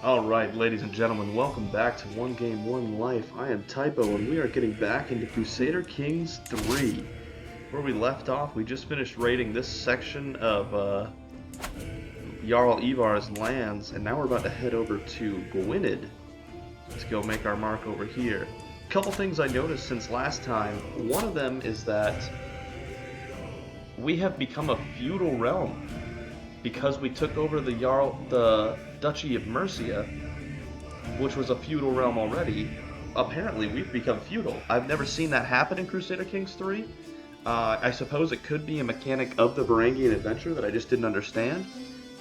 Alright, ladies and gentlemen, welcome back to 1Game1Life. I am Typo, and we are getting back into Crusader Kings 3. Where we left off, we just finished raiding this section of Jarl Ivar's lands, and now we're about to head over to Gwynedd to go make our mark over here. A couple things I noticed since last time. One of them is that we have become a feudal realm because we took over the Duchy of Mercia, which was a feudal realm already. Apparently, we've become feudal. I've never seen that happen in Crusader Kings 3. I suppose it could be a mechanic of the Varangian adventure that I just didn't understand.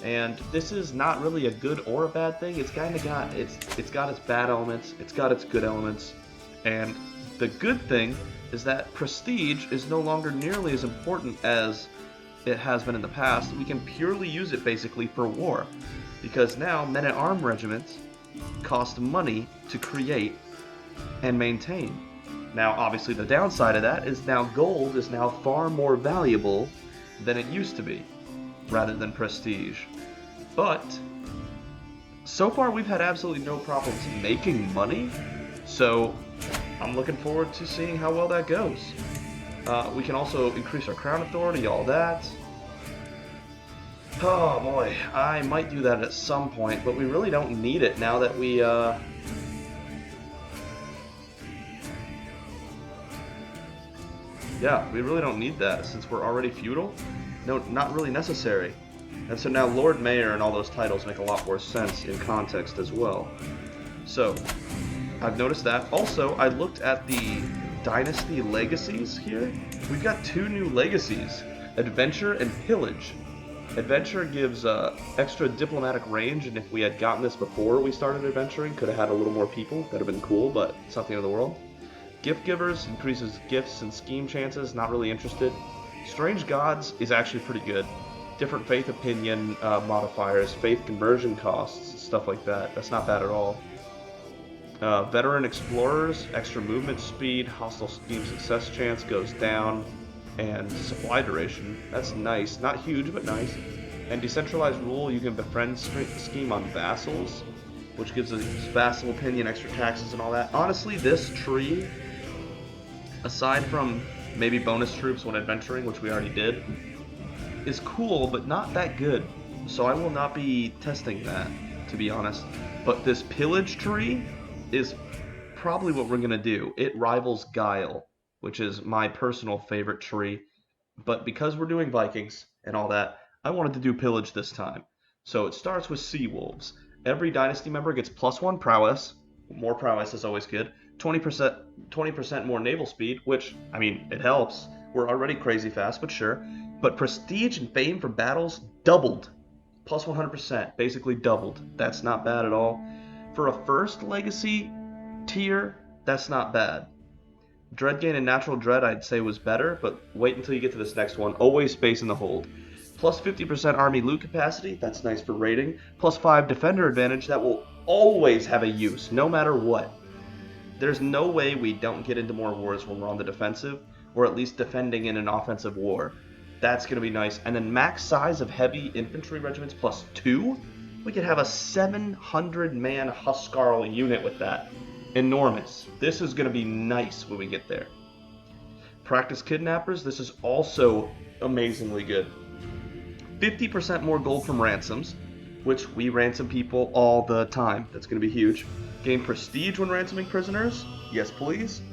And this is not really a good or a bad thing. It's kind of got it's got its bad elements. It's got its good elements. And the good thing is that prestige is no longer nearly as important as it has been in the past. We can purely use it basically for war, because now men-at-arms regiments cost money to create and maintain. Now, obviously, the downside of that is now gold is now far more valuable than it used to be, rather than prestige. But so far, we've had absolutely no problems making money, so I'm looking forward to seeing how well that goes. We can also increase our crown authority, all that. Oh boy, I might do that at some point, but we really don't need it now that we, yeah, we really don't need that since we're already feudal. No, not really necessary. And so now Lord Mayor and all those titles make a lot more sense in context as well. So, I've noticed that. Also, I looked at the Dynasty legacies here. We've got two new legacies, Adventure and Pillage. Adventure gives extra diplomatic range, and if we had gotten this before we started adventuring, could have had a little more people. That'd have been cool, but it's not the end of the world. Gift Givers increases gifts and scheme chances, not really interested. Strange Gods is actually pretty good. Different faith opinion modifiers, faith conversion costs, stuff like that. That's not bad at all. Veteran Explorers, extra movement speed, hostile scheme success chance goes down, and supply duration. That's nice. Not huge, but nice. And Decentralized Rule, you can befriend scheme on vassals, which gives us vassal opinion, extra taxes, and all that. Honestly, this tree, aside from maybe bonus troops when adventuring, which we already did, is cool, but not that good. So I will not be testing that, to be honest. But this pillage tree is probably what we're going to do. It rivals Guile, which is my personal favorite tree. But because we're doing Vikings and all that, I wanted to do pillage this time. So it starts with Sea Wolves. Every dynasty member gets +1 prowess. More prowess is always good. 20% more naval speed, which, I mean, it helps. We're already crazy fast, but sure. But prestige and fame for battles doubled. +100%, basically doubled. That's not bad at all. For a first legacy tier, that's not bad. Dread gain and natural dread I'd say was better, but wait until you get to this next one. Always space in the hold. +50% army loot capacity, that's nice for raiding. +5 defender advantage, that will always have a use, no matter what. There's no way we don't get into more wars when we're on the defensive, or at least defending in an offensive war. That's going to be nice. And then max size of heavy infantry regiments +2. We could have a 700-man Huskarl unit with that. Enormous. This is going to be nice when we get there. Practice Kidnappers. This is also amazingly good. 50% more gold from ransoms, which we ransom people all the time. That's going to be huge. Gain prestige when ransoming prisoners. Yes, please.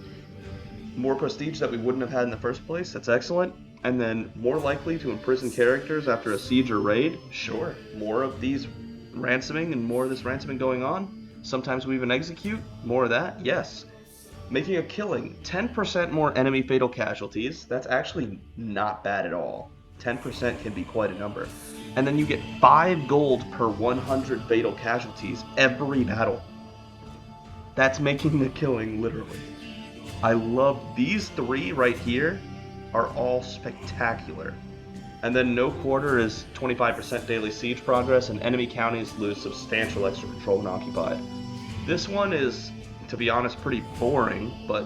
More prestige that we wouldn't have had in the first place. That's excellent. And then more likely to imprison characters after a siege or raid. Sure. More of these ransoming and more of this ransoming going on. Sometimes we even execute. More of that. Yes. Making a killing. 10% more enemy fatal casualties. That's actually not bad at all. 10% can be quite a number. And then you get 5 gold per 100 fatal casualties every battle. That's making the killing, literally. I love these three right here. Are all spectacular. And then no quarter is 25% daily siege progress, and enemy counties lose substantial extra control when occupied. This one is, to be honest, pretty boring, but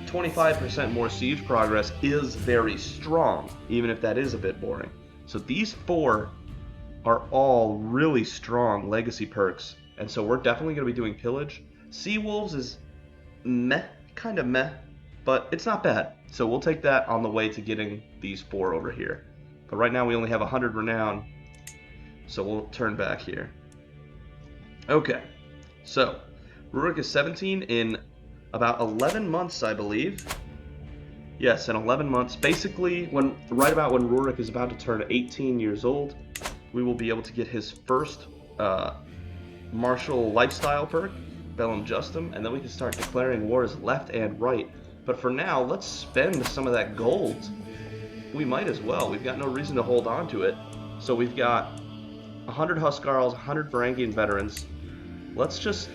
25% more siege progress is very strong, even if that is a bit boring. So these 4 are all really strong legacy perks And so we're definitely going to be doing pillage. Sea Wolves is meh, kind of meh, but it's not bad. So we'll take that on the way to getting these 4 over here. But right now we only have 100 renown, so we'll turn back here. Okay, so Rurik is 17 in about 11 months, I believe. Yes, in 11 months. Basically, right about when Rurik is about to turn 18 years old, we will be able to get his first martial lifestyle perk, Bellum Justum, and then we can start declaring wars left and right. But for now, let's spend some of that gold. We might as well. We've got no reason to hold on to it. So we've got 100 Huskarls, 100 Varangian veterans. Let's just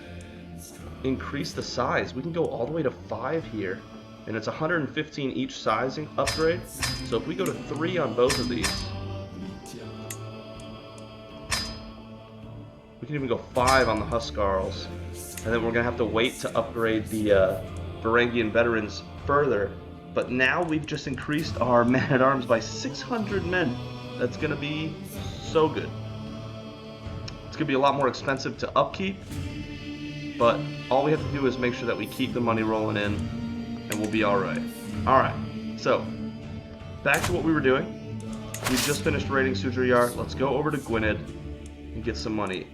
increase the size. We can go all the way to 5 here. And it's 115 each sizing upgrade. So if we go to 3 on both of these, we can even go 5 on the Huskarls. And then we're going to have to wait to upgrade the Varangian veterans further. But now we've just increased our man-at-arms by 600 men. That's going to be so good. It's going to be a lot more expensive to upkeep. But all we have to do is make sure that we keep the money rolling in, and we'll be alright. Alright, so back to what we were doing. We just finished raiding Sudriyar. Let's go over to Gwynedd and get some money.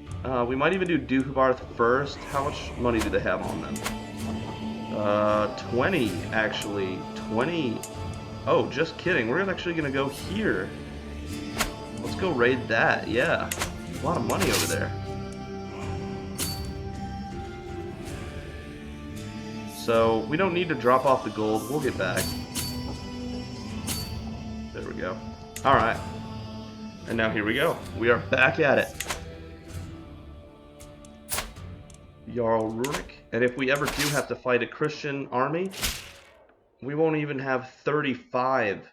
We might even do Dukebarth first. How much money do they have on them? 20, actually. 20. Oh, just kidding. We're actually going to go here. Let's go raid that. Yeah. A lot of money over there. So, we don't need to drop off the gold. We'll get back. There we go. Alright. And now here we go. We are back at it. Jarl Rurik. And if we ever do have to fight a Christian army, we won't even have 35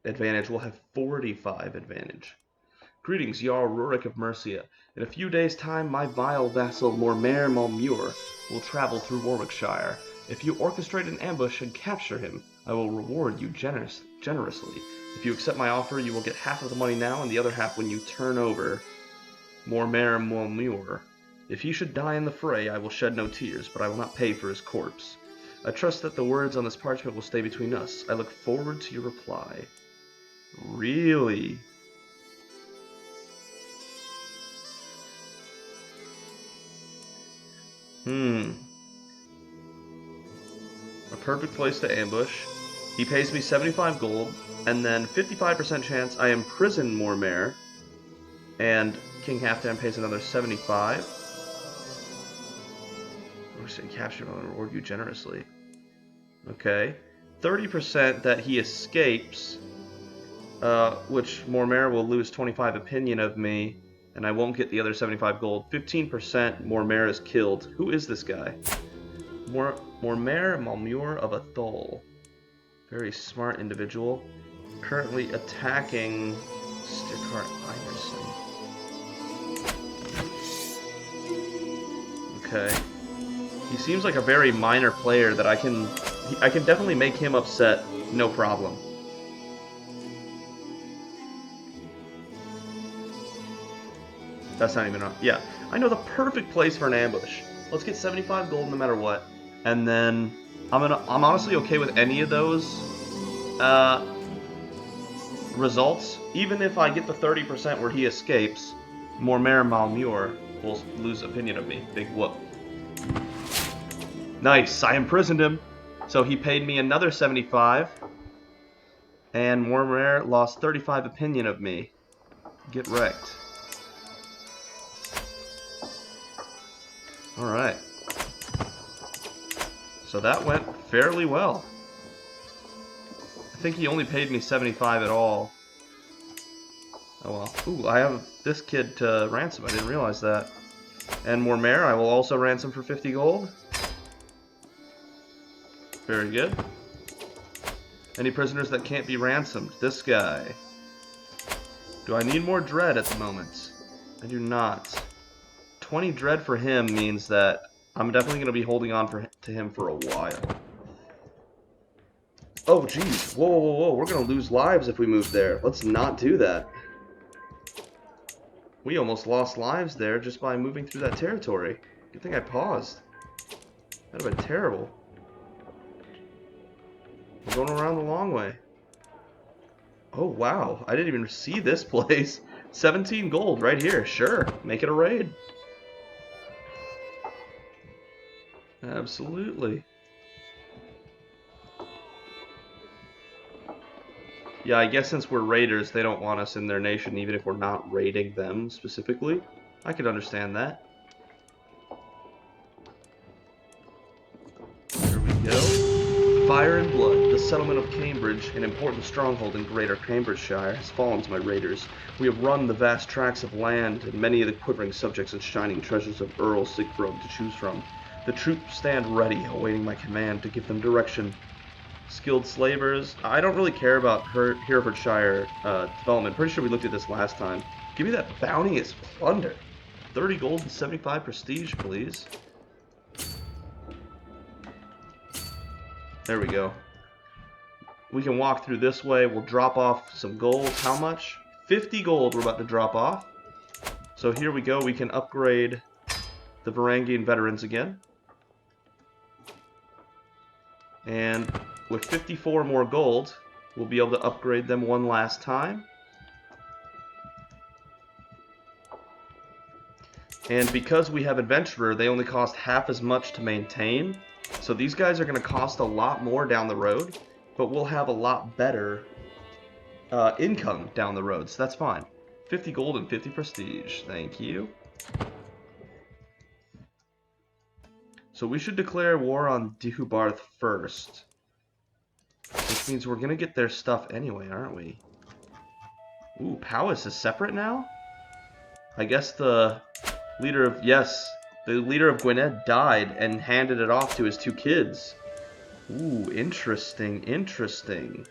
advantage. We'll have 45 advantage. Greetings, Jarl Rurik of Mercia. In a few days' time, my vile vassal Mormaer Malmur will travel through Warwickshire. If you orchestrate an ambush and capture him, I will reward you generously. If you accept my offer, you will get half of the money now and the other half when you turn over Mormaer Malmur. If he should die in the fray, I will shed no tears, but I will not pay for his corpse. I trust that the words on this parchment will stay between us. I look forward to your reply. Really? A perfect place to ambush. He pays me 75 gold, and then 55% chance I imprison Mormaer, and King Halfdan pays another 75. Capture him, I'll reward you generously. Okay. 30% that he escapes, which Mormaer will lose 25 opinion of me, and I won't get the other 75 gold. 15% Mormaer is killed. Who is this guy? Mormaer Malmur of Athol. Very smart individual. Currently attacking Stikart Iverson. Okay. He seems like a very minor player that I can definitely make him upset, no problem. That's not even yeah. I know the perfect place for an ambush. Let's get 75 gold no matter what. And then I'm honestly okay with any of those results. Even if I get the 30% where he escapes, Mormaer Malmur will lose opinion of me. Big whoop. Nice, I imprisoned him. So he paid me another 75. And Mormaer lost 35 opinion of me. Get wrecked. Alright. So that went fairly well. I think he only paid me 75 at all. Oh well. Ooh, I have this kid to ransom. I didn't realize that. And Mormaer, I will also ransom for 50 gold. Very good. Any prisoners that can't be ransomed? This guy. Do I need more dread at the moment? I do not. 20 dread for him means that I'm definitely going to be holding on to him for a while. Oh, jeez. Whoa, whoa, whoa. We're going to lose lives if we move there. Let's not do that. We almost lost lives there just by moving through that territory. Good thing I paused. That would have been terrible. We're going around the long way. Oh, wow. I didn't even see this place. 17 gold right here. Sure. Make it a raid. Absolutely. Yeah, I guess since we're raiders, they don't want us in their nation, even if we're not raiding them specifically. I could understand that. Here we go. Fire and Blood. The settlement of Cambridge, an important stronghold in Greater Cambridgeshire, has fallen to my raiders. We have run the vast tracts of land, and many of the quivering subjects and shining treasures of Earl Sigbrod to choose from. The troops stand ready, awaiting my command to give them direction. Skilled slavers. I don't really care about Herefordshire development. Pretty sure we looked at this last time. Give me that bounteous plunder. 30 gold and 75 prestige, please. There we go. We can walk through this way. We'll drop off some gold. How much? 50 gold we're about to drop off. So here we go. We can upgrade the Varangian veterans again. And with 54 more gold, we'll be able to upgrade them one last time. And because we have Adventurer, they only cost half as much to maintain. So these guys are going to cost a lot more down the road, but we'll have a lot better income down the road, so that's fine. 50 gold and 50 prestige. Thank you. So we should declare war on Deheubarth first. Which means we're going to get their stuff anyway, aren't we? Ooh, Powys is separate now? I guess the leader of... Yes, the leader of Gwynedd died and handed it off to his two kids. Ooh, interesting, interesting.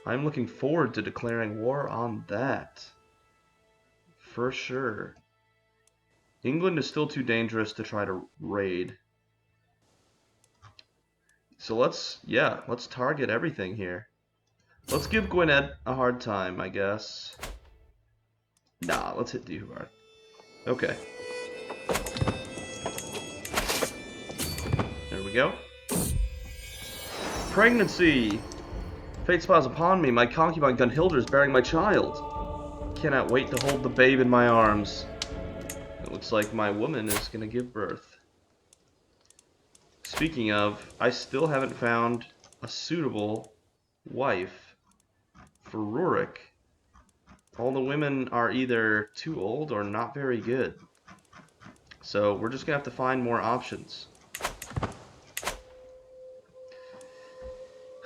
I'm looking forward to declaring war on that. For sure. England is still too dangerous to try to raid. So let's target everything here. Let's give Gwynedd a hard time, I guess. Nah, let's hit Deheubarth. Okay. There we go. Pregnancy! Fate smiles upon me. My concubine Gunhilda is bearing my child. Cannot wait to hold the babe in my arms. It looks like my woman is going to give birth. Speaking of, I still haven't found a suitable wife for Rurik. All the women are either too old or not very good. So we're just going to have to find more options.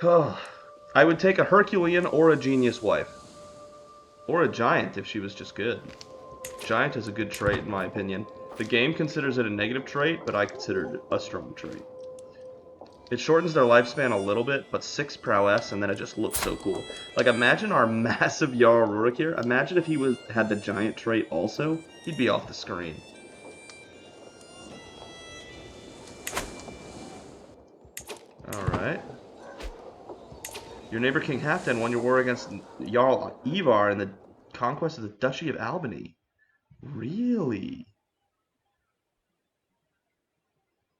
I would take a Herculean or a genius wife. Or a giant if she was just good. Giant is a good trait in my opinion. The game considers it a negative trait, but I consider it a strong trait. It shortens their lifespan a little bit, but 6 prowess, and then it just looks so cool. Like, imagine our massive Jarl Rurik here. Imagine if he had the giant trait also. He'd be off the screen. Alright. Your neighbor King Halfdan won your war against Jarl Ivar in the conquest of the Duchy of Albany. Really?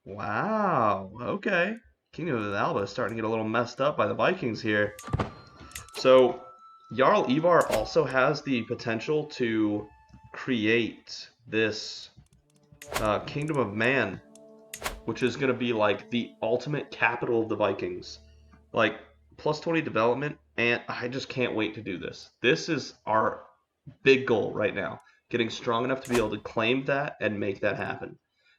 Wow. Okay. Kingdom of Alba is starting to get a little messed up by the Vikings here. So, Jarl Ivar also has the potential to create this Kingdom of Man, which is going to be like the ultimate capital of the Vikings. Like, plus 20 development, and I just can't wait to do this. This is our big goal right now. Getting strong enough to be able to claim that and make that happen.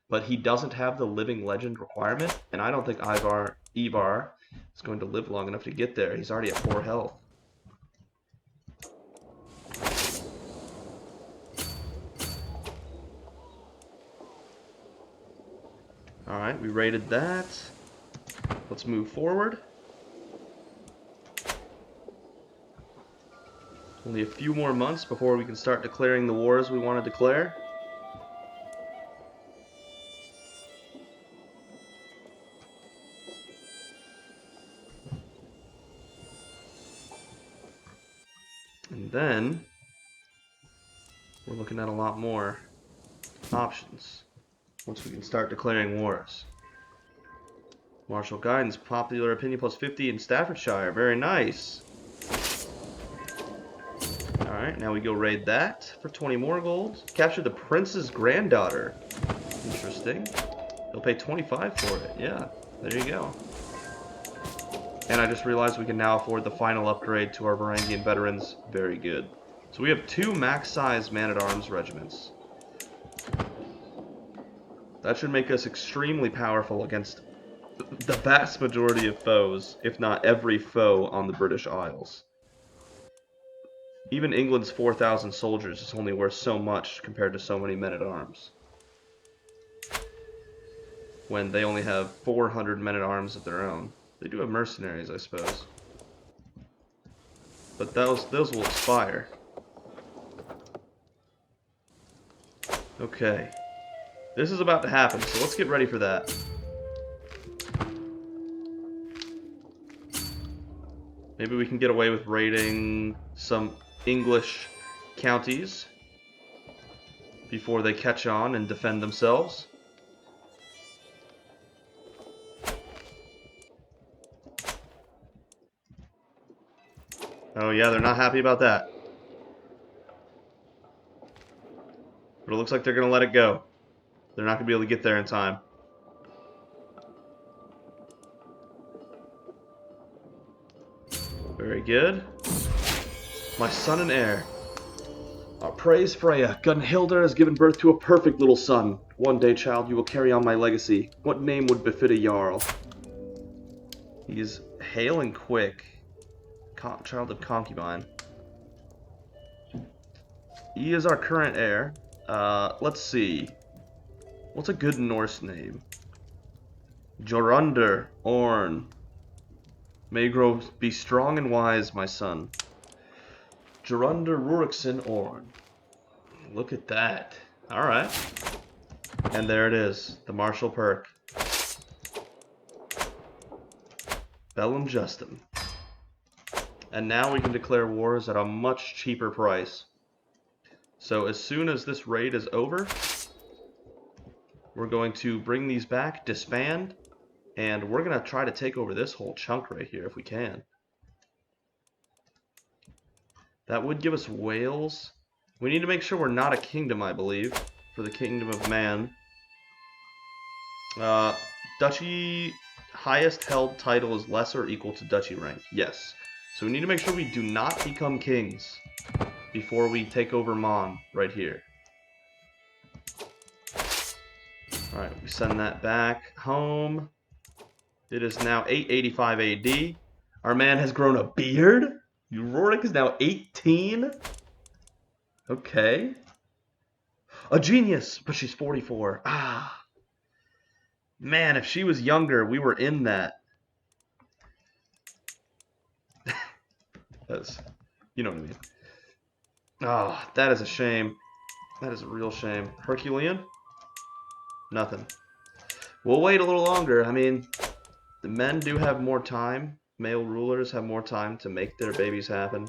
But he doesn't have the living legend requirement, and I don't think Ivar is going to live long enough to get there. He's already at 4 health. Alright, we raided that. Let's move forward. Only a few more months before we can start declaring the wars we want to declare. And then we're looking at a lot more options once we can start declaring wars. Martial guidance, popular opinion plus 50 in Staffordshire. Very nice. Alright, now we go raid that for 20 more gold. Capture the prince's granddaughter. Interesting. He'll pay 25 for it. Yeah, there you go. And I just realized we can now afford the final upgrade to our Varangian veterans. Very good. So we have 2 max-size man-at-arms regiments. That should make us extremely powerful against the vast majority of foes, if not every foe on the British Isles. Even England's 4,000 soldiers is only worth so much compared to so many men-at-arms, when they only have 400 men-at-arms of their own. They do have mercenaries, I suppose, but those will expire. Okay, this is about to happen, so let's get ready for that. Maybe we can get away with raiding some English counties before they catch on and defend themselves. Oh yeah, they're not happy about that. But it looks like they're going to let it go. They're not going to be able to get there in time. Very good. My son and heir. Praise Freya. Gunhilda has given birth to a perfect little son. One day, child, you will carry on my legacy. What name would befit a jarl? He's hale and quick. Child of concubine. He is our current heir. Let's see. What's a good Norse name? Jorundur Orn. May grow be strong and wise, my son. Jorundur Rurikson Orn. Look at that. Alright. And there it is. The martial perk. Bellum Justum. And now we can declare wars at a much cheaper price. So as soon as this raid is over, we're going to bring these back, disband, and we're going to try to take over this whole chunk right here if we can. That would give us Wales. We need to make sure we're not a kingdom, I believe, for the Kingdom of Man. Duchy highest held title is less or equal to duchy rank. Yes. So we need to make sure we do not become kings before we take over Mon right here. Alright, we send that back home. It is now 885 AD. Our man has grown a beard. Rurik is now 18. Okay. A genius, but she's 44. Ah. Man, if she was younger, we were in that. That's, you know what I mean. Oh, that is a shame. That is a real shame. Herculean? Nothing. We'll wait a little longer. I mean, the men do have more time. Male rulers have more time to make their babies happen,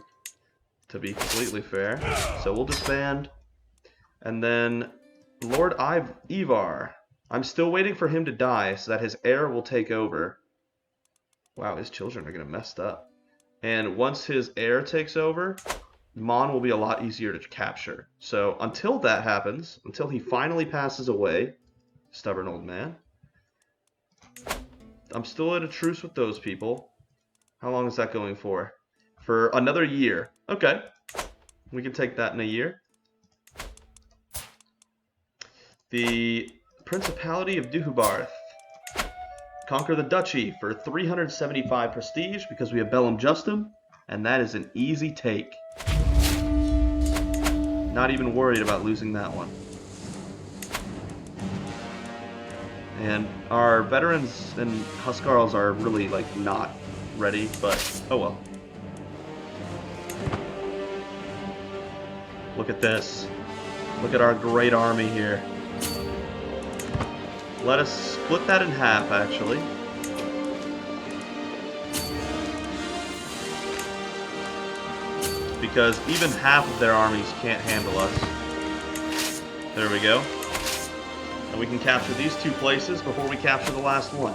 to be completely fair. So we'll disband. And then Lord Ivar. I'm still waiting for him to die so that his heir will take over. Wow, his children are going to mess up. And once his heir takes over, Mon will be a lot easier to capture. So until that happens, until he finally passes away, stubborn old man, I'm still at a truce with those people. How long is that going for? For another year. Okay. We can take that in a year. The Principality of Duhubarth. Conquer the duchy for 375 prestige because we have Bellum Justum, and that is an easy take. Not even worried about losing that one. And our veterans and Huskarls are really, like, not ready, but oh well. Look at this. Look at our great army here. Let us split that in half, actually. Because even half of their armies can't handle us. There we go. And we can capture these 2 places before we capture the last one.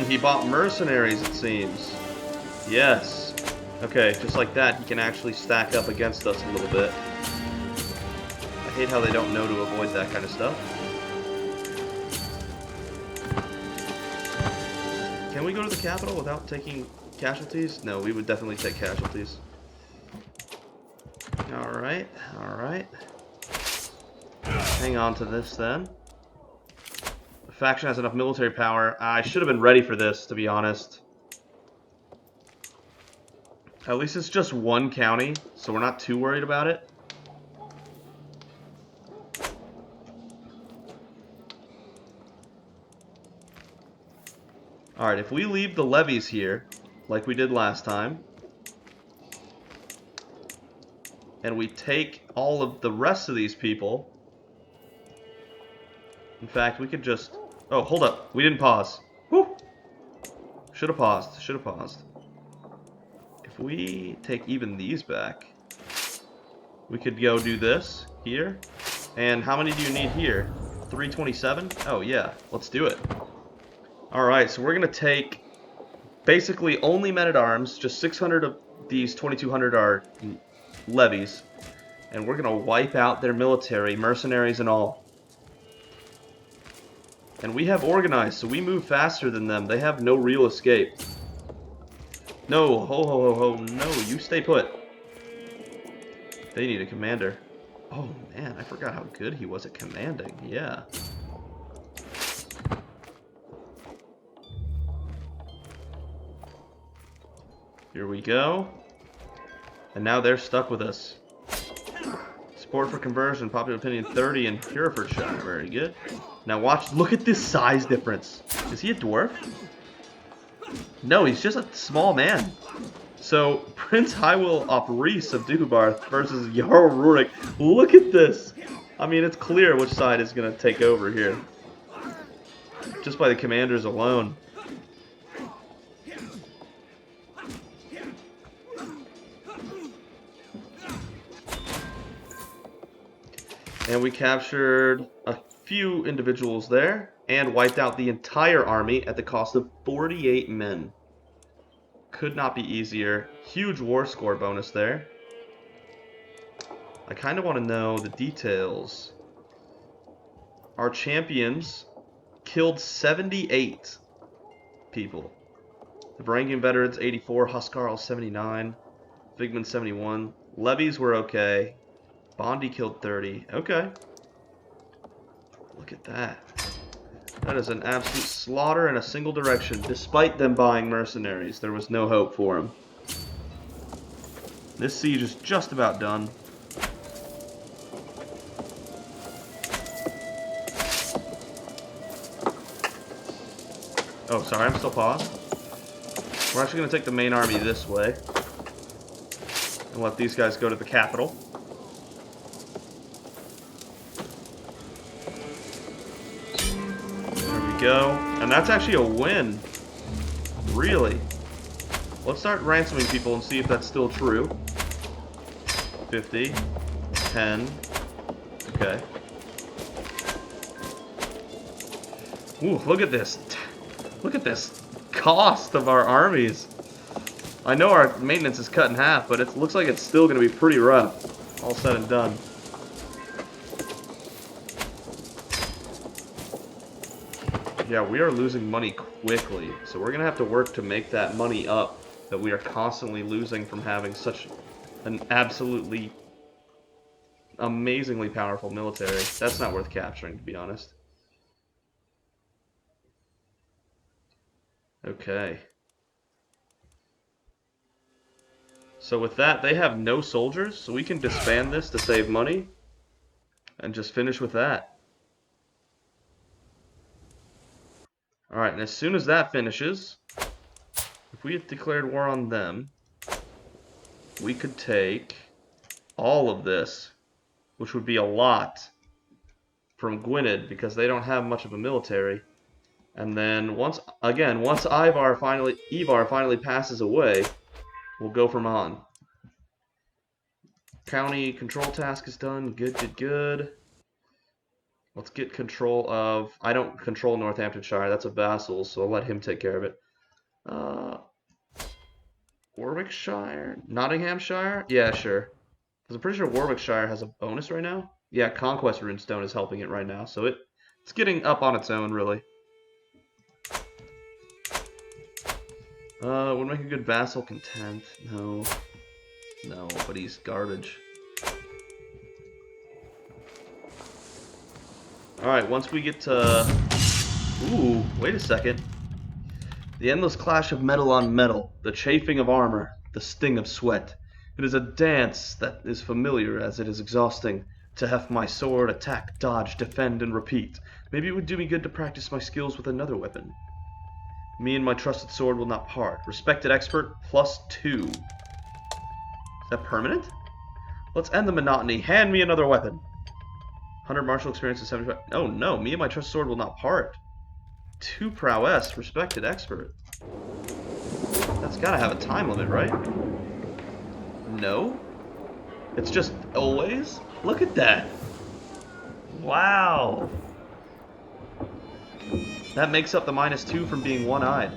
He bought mercenaries, it seems. Yes. Okay, just like that, he can actually stack up against us a little bit. I hate how they don't know to avoid that kind of stuff. Can we go to the capital without taking casualties? No, we would definitely take casualties. Alright, alright. Hang on to this then. The faction has enough military power. I should have been ready for this, to be honest. At least it's just 1 county, so we're not too worried about it. Alright, if we leave the levies here, like we did last time, and we take all of the rest of these people, in fact, we could just... Oh, hold up. We didn't pause. Whew! Should have paused. Should have paused. If we take even these back, we could go do this here. And how many do you need here? 327? Oh, yeah. Let's do it. Alright, so we're going to take basically only men-at-arms. Just 600 of these 2,200 are levies. And we're going to wipe out their military, mercenaries and all. And we have organized, so we move faster than them. They have no real escape. No, ho ho ho ho, no, you stay put. They need a commander. Oh man, I forgot how good he was at commanding, yeah. Here we go. And now they're stuck with us. Support for conversion, popular opinion 30 in Herefordshire. Very good. Now watch, look at this size difference. Is he a dwarf? No, he's just a small man. So, Prince Hywil of Rhys of Dubarth versus Jarl Rurik. Look at this! I mean, it's clear which side is going to take over here. Just by the commanders alone. And we captured a few individuals there, and wiped out the entire army at the cost of 48 men. Could not be easier. Huge war score bonus there. I kind of want to know the details. Our champions killed 78 people. The Varangian veterans 84, Huskarl 79, Vigman 71. Levies were okay. Bondi killed 30. Okay. Look at that. That is an absolute slaughter in a single direction. Despite them buying mercenaries, there was no hope for them. This siege is just about done. Oh, sorry, I'm still paused. We're actually going to take the main army this way. And let these guys go to the capital. Go. And that's actually a win. Really. Let's start ransoming people and see if that's still true. 50. 10. Okay. Ooh, look at this. Look at this cost of our armies. I know our maintenance is cut in half, but it looks like it's still going to be pretty rough. All said and done. Yeah, we are losing money quickly, so we're going to have to work to make that money up that we are constantly losing from having such an absolutely amazingly powerful military. That's not worth capturing, to be honest. Okay. So with that, they have no soldiers, so we can disband this to save money and just finish with that. Alright, and as soon as that finishes, if we had declared war on them, we could take all of this, which would be a lot, from Gwynedd, because they don't have much of a military. And then once Ivar finally passes away, we'll go from on. County control task is done. Good, good, good. Let's get control of... I don't control Northamptonshire. That's a vassal, so I'll let him take care of it. Warwickshire? Nottinghamshire? Yeah, sure. Because I'm pretty sure Warwickshire has a bonus right now. Yeah, Conquest Runestone is helping it right now, so it's getting up on its own, really. Would make a good vassal content. No. No, but he's garbage. Alright, once we get to... Ooh, wait a second. The endless clash of metal on metal, the chafing of armor, the sting of sweat. It is a dance that is familiar as it is exhausting. To heft my sword, attack, dodge, defend, and repeat. Maybe it would do me good to practice my skills with another weapon. Me and my trusted sword will not part. Respected expert, +2. Is that permanent? Let's end the monotony. Hand me another weapon. 100 martial experience and 75. Oh no, me and my trusted sword will not part. 2 prowess, respected expert. That's gotta have a time limit, right? No? It's just always? Look at that. Wow. That makes up the -2 from being one-eyed.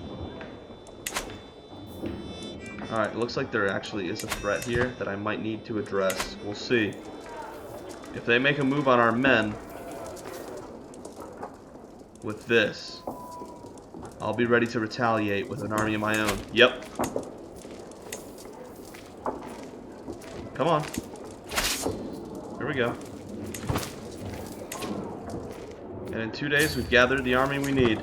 Alright, it looks like there actually is a threat here that I might need to address. We'll see. If they make a move on our men with this, I'll be ready to retaliate with an army of my own. Yep. Come on. Here we go. And in 2 days, we've gathered the army we need.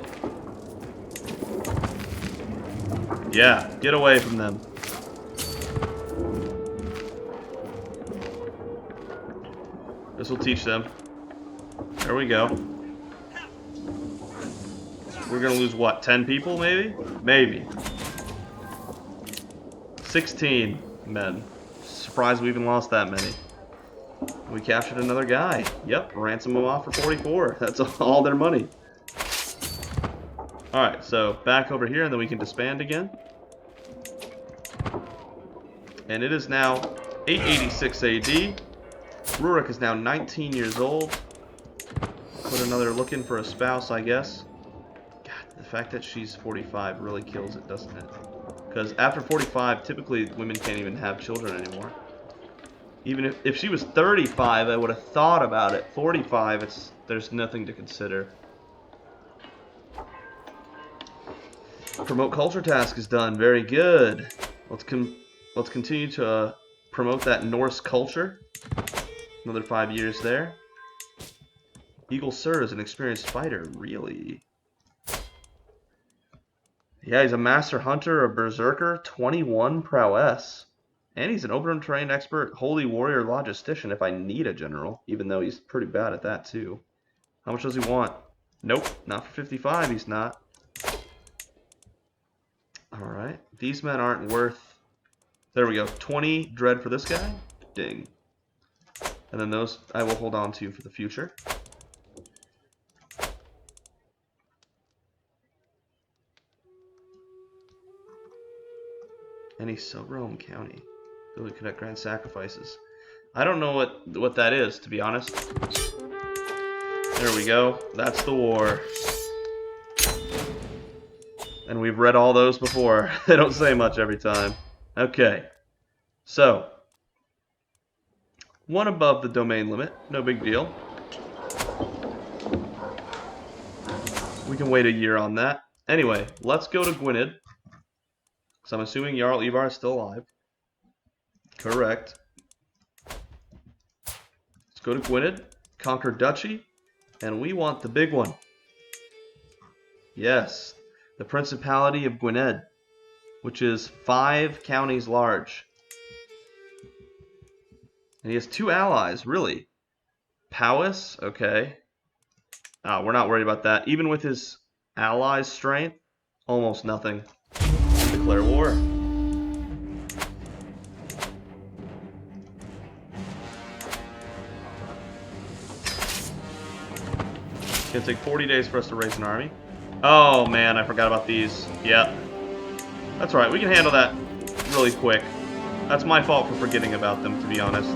Yeah, get away from them. This will teach them. There we go. We're gonna lose, what, 10 people, maybe? Maybe. 16 men. Surprised we even lost that many. We captured another guy. Yep, ransom him off for 44. That's all their money. Alright, so back over here, and then we can disband again. And it is now 886 AD. Rurik is now 19 years old. Put another look in for a spouse, I guess. God, the fact that she's 45 really kills it, doesn't it? Because after 45, typically women can't even have children anymore. Even if she was 35, I would have thought about it. 45, there's nothing to consider. Promote culture task is done. Very good. Let's continue to promote that Norse culture. Another 5 years there. Eagle Sir is an experienced fighter. Really? Yeah, he's a master hunter, a berserker, 21 prowess. And he's an open terrain expert, holy warrior logistician if I need a general, even though he's pretty bad at that too. How much does he want? Nope, not for 55 he's not. Alright, these men aren't worth... There we go, 20 dread for this guy. Ding. And then those I will hold on to for the future. Any Sub-Realm County. Ability to conduct grand sacrifices. I don't know what that is, to be honest. There we go. That's the war. And we've read all those before. They don't say much every time. Okay. So. One above the domain limit. No big deal. We can wait a year on that. Anyway, let's go to Gwynedd. So I'm assuming Jarl Ivar is still alive. Correct. Let's go to Gwynedd, conquer Duchy, and we want the big one. Yes, the Principality of Gwynedd, which is 5 counties large. And he has 2 allies, really. Powys, okay. We're not worried about that. Even with his allies' strength, almost nothing. Declare war. It's gonna take 40 days for us to raise an army. Oh man, I forgot about these. Yep. That's right, we can handle that really quick. That's my fault for forgetting about them, to be honest.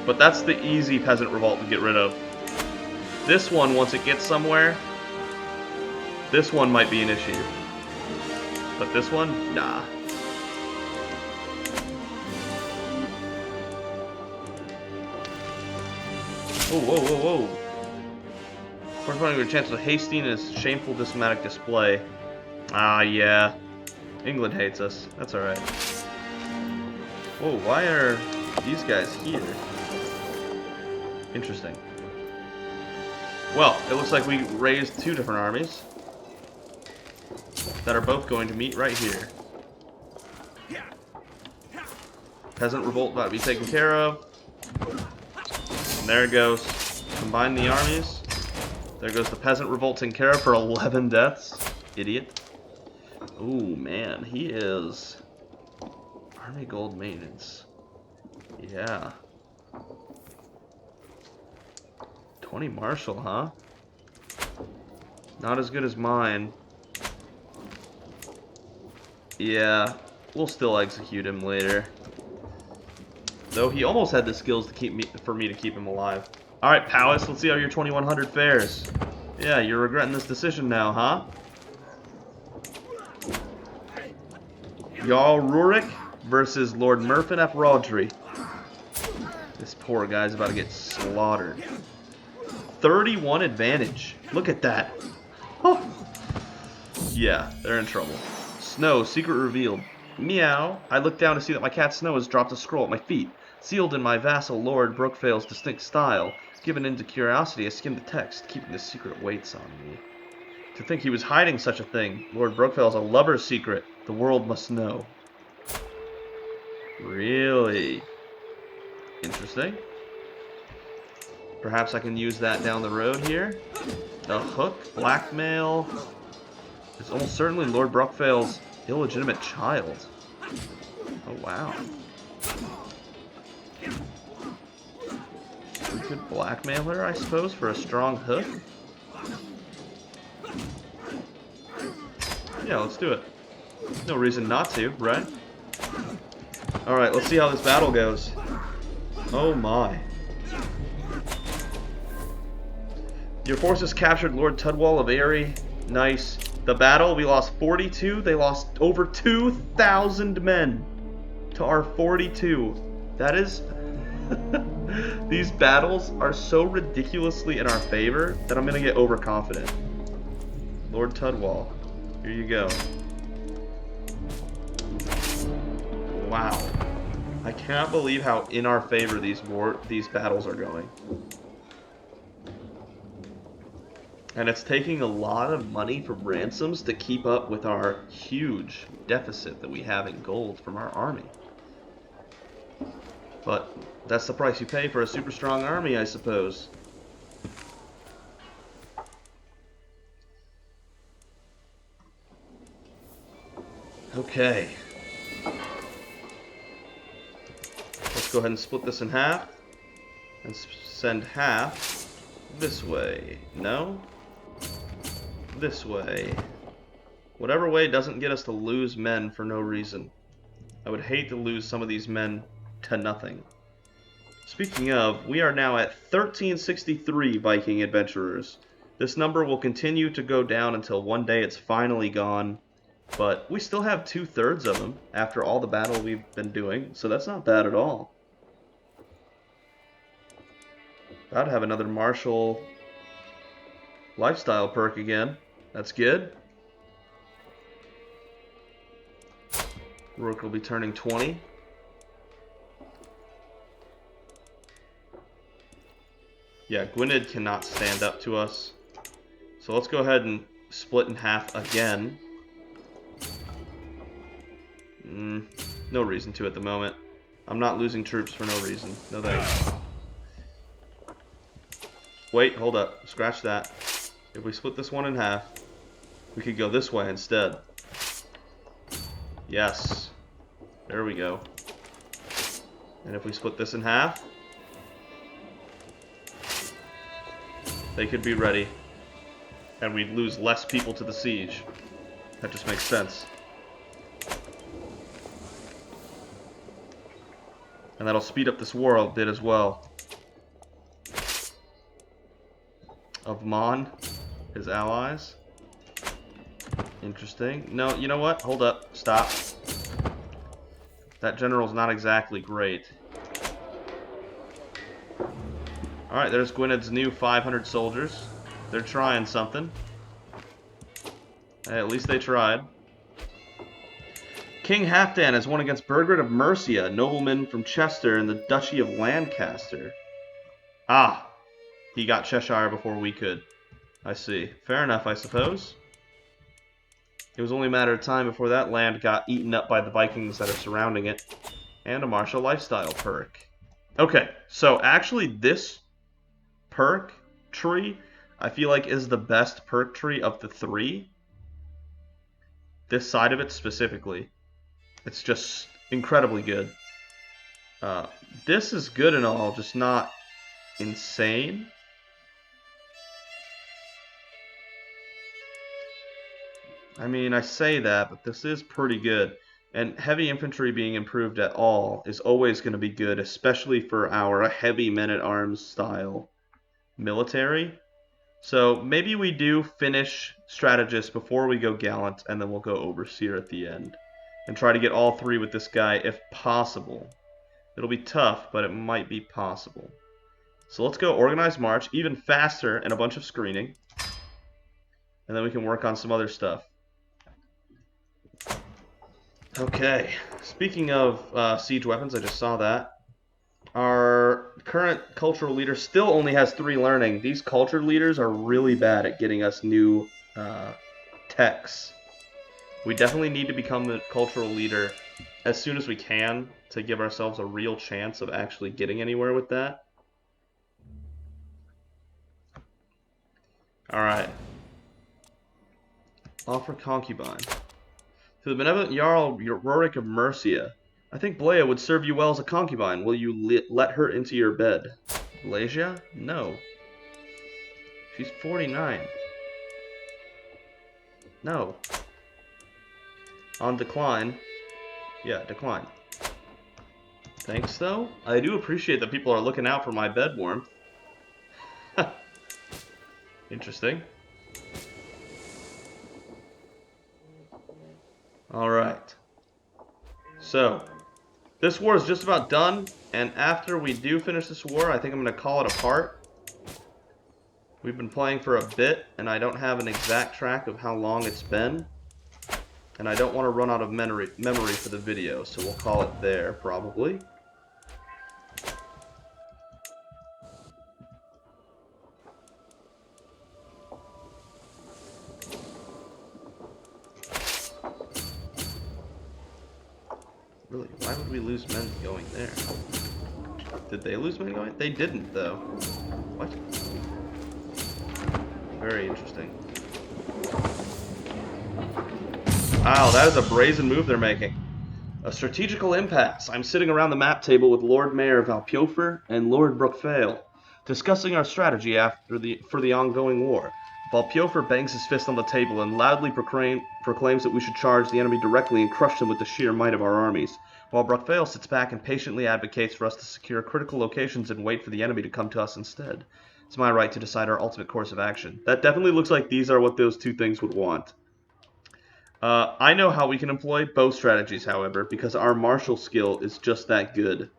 But that's the easy peasant revolt to get rid of. This one, once it gets somewhere, this one might be an issue. But this one, nah. Whoa, whoa, whoa, whoa. Corresponding to a chance of hasting is shameful diplomatic display. Ah, yeah. England hates us. That's alright. Whoa, why are these guys here? Interesting. Well, it looks like we raised two different armies that are both going to meet right here. Peasant revolt about to be taken care of. And there it goes. Combine the armies. There goes the peasant revolt taken care of for 11 deaths. Idiot. Ooh, man, he is... Army gold maintenance. Yeah. 20 marshal, huh? Not as good as mine. Yeah, we'll still execute him later. Though he almost had the skills to keep me for me to keep him alive. Alright, Palace, let's see how your 2100 fares. Yeah, you're regretting this decision now, huh? Jarl Rurik versus Lord Murfin ap Rodri. This poor guy's about to get slaughtered. 31 advantage. Look at that. Oh. Yeah, they're in trouble. Snow, secret revealed. Meow. I looked down to see that my cat Snow has dropped a scroll at my feet. Sealed in my vassal Lord Brookvale's distinct style. Given into curiosity, I skimmed the text, keeping the secret weights on me. To think he was hiding such a thing. Lord Brookvale's a lover's secret. The world must know. Really? Interesting. Perhaps I can use that down the road here. A hook, blackmail. It's almost certainly Lord Brookvale's illegitimate child. Oh, wow. We could blackmail her, I suppose, for a strong hook. Yeah, let's do it. No reason not to, right? Alright, let's see how this battle goes. Oh my. Your forces captured Lord Tudwall of Erie. Nice. The battle, we lost 42. They lost over 2,000 men to our 42. That is... These battles are so ridiculously in our favor that I'm going to get overconfident. Lord Tudwall, here you go. Wow. I cannot believe how in our favor these battles are going. And it's taking a lot of money from ransoms to keep up with our huge deficit that we have in gold from our army. But that's the price you pay for a super strong army, I suppose. Okay. Let's go ahead and split this in half. And send half this way. No? This way. Whatever way doesn't get us to lose men for no reason. I would hate to lose some of these men to nothing. Speaking of, we are now at 1363 Viking adventurers. This number will continue to go down until one day it's finally gone. But we still have 2/3 of them after all the battle we've been doing, so that's not bad at all. About to have another martial lifestyle perk again. That's good. Rurik will be turning 20. Yeah, Gwynedd cannot stand up to us. So let's go ahead and split in half again. No reason to at the moment. I'm not losing troops for no reason. No thanks. Wait, hold up. Scratch that. If we split this one in half, we could go this way instead. Yes. There we go. And if we split this in half, they could be ready. And we'd lose less people to the siege. That just makes sense. And that'll speed up this war a bit as well. of Mon, his allies. Interesting. No, you know what? Hold up. Stop. That general's not exactly great. Alright, there's Gwyned's new 500 soldiers. They're trying something. Hey, at least they tried. King Halfdan has won against Burgred of Mercia, nobleman from Chester in the Duchy of Lancaster. Ah, he got Cheshire before we could. I see. Fair enough, I suppose. It was only a matter of time before that land got eaten up by the Vikings that are surrounding it. And a martial lifestyle perk. Okay, so actually this perk tree, I feel like is the best perk tree of the three. This side of it specifically. It's just incredibly good. This is good and all, just not insane. I mean, I say that, but this is pretty good. And heavy infantry being improved at all is always going to be good, especially for our heavy men-at-arms style military. So maybe we do finish strategist before we go gallant, and then we'll go overseer at the end. And try to get all three with this guy if possible. It'll be tough, but it might be possible. So let's go organized march, even faster, and a bunch of screening. And then we can work on some other stuff. Okay, speaking of siege weapons, I just saw that. Our current cultural leader still only has 3 learning. These culture leaders are really bad at getting us new techs. We definitely need to become the cultural leader as soon as we can to give ourselves a real chance of actually getting anywhere with that. Alright. Offer concubine. To the benevolent Jarl Rurik of Mercia, I think Blea would serve you well as a concubine. Will you let her into your bed? Blazia? No. She's 49. No. On decline. Yeah, decline. Thanks, though. I do appreciate that people are looking out for my bed warmth. Interesting. Alright. So, this war is just about done, and after we do finish this war, I think I'm going to call it a part. We've been playing for a bit, and I don't have an exact track of how long it's been. And I don't want to run out of memory for the video, so we'll call it there, probably. Really, why would we lose men going there? Did they lose men going? They didn't, though. What? Very interesting. Wow, that is a brazen move they're making. A strategical impasse. I'm sitting around the map table with Lord Mayor Valpiofer and Lord Brookvale, discussing our strategy for the ongoing war. Valpiofer bangs his fist on the table and loudly proclaims that we should charge the enemy directly and crush them with the sheer might of our armies, while Brookvale sits back and patiently advocates for us to secure critical locations and wait for the enemy to come to us instead. It's my right to decide our ultimate course of action. That definitely looks like these are what those two things would want. I know how we can employ both strategies, however, because our martial skill is just that good.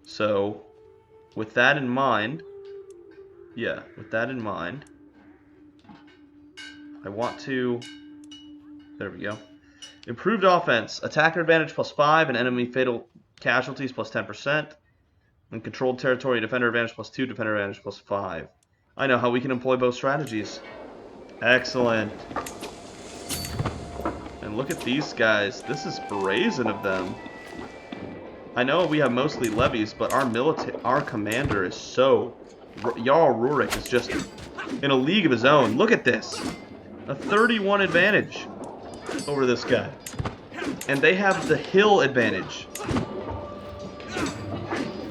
So, with that in mind, I want to, there we go. Improved offense, attacker advantage +5 and enemy fatal casualties +10%. And controlled territory, defender advantage +2, defender advantage +5. I know how we can employ both strategies. Excellent. And look at these guys. This is brazen of them. I know we have mostly levies, but our commander is so... Jarl Rurik is just in a league of his own. Look at this. A 31 advantage over this guy. And they have the hill advantage.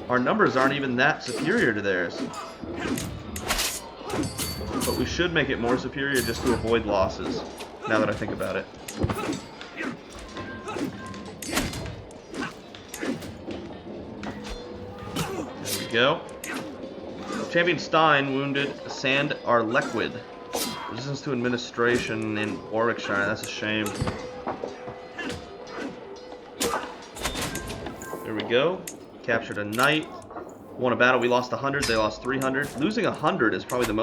Our numbers aren't even that superior to theirs. But we should make it more superior just to avoid losses, now that I think about it. There we go. Champion Stein wounded Sand Arlequid. Resistance to administration in Warwickshire. That's a shame. There we go. Captured a knight. Won a battle. We lost 100. They lost 300. Losing 100 is probably the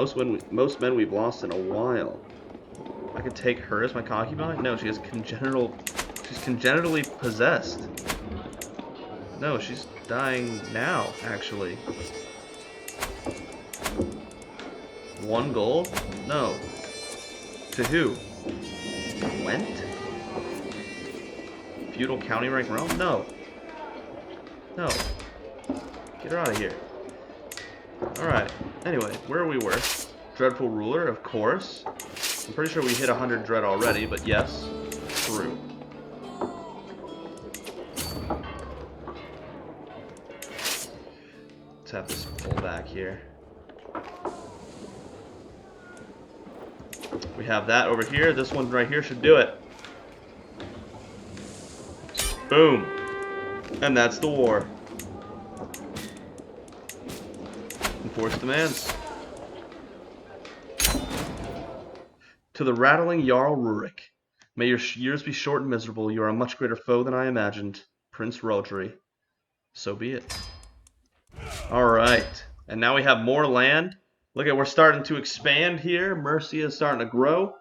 most men we've lost in a while. I could take her as my concubine? No, she has congenital... She's congenitally possessed. No, she's dying now, actually. 1 gold? No. To who? Gwent? Feudal county rank realm? No. No. Get her out of here. Alright. Anyway, where we were. Dreadful ruler, of course. I'm pretty sure we hit 100 dread already, but yes. True. Let's have this pull back here. We have that over here. This one right here should do it. Boom. And that's the war. Enforced demands. To the rattling Jarl Rurik. May your years be short and miserable. You are a much greater foe than I imagined. Prince Rodri. So be it. Alright. And now we have more land. Look at, we're starting to expand here. Mercia is starting to grow.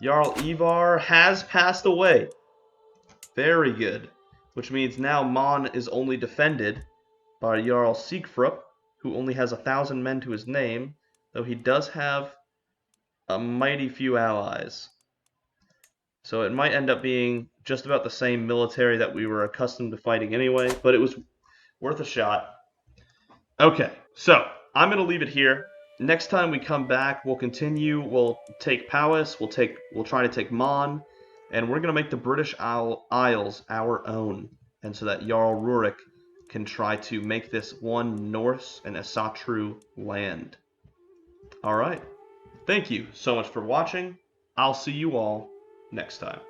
Jarl Ivar has passed away. Very good. Which means now Mon is only defended by Jarl Siegfried, who only has 1,000 men to his name, though he does have a mighty few allies. So it might end up being just about the same military that we were accustomed to fighting anyway, but it was worth a shot. Okay, so I'm going to leave it here. Next time we come back, we'll continue. We'll take Powys, we'll try to take Mon, and we're going to make the British Isles our own. And so that Jarl Rurik can try to make this one Norse and Asatru land. Alright. Thank you so much for watching. I'll see you all next time.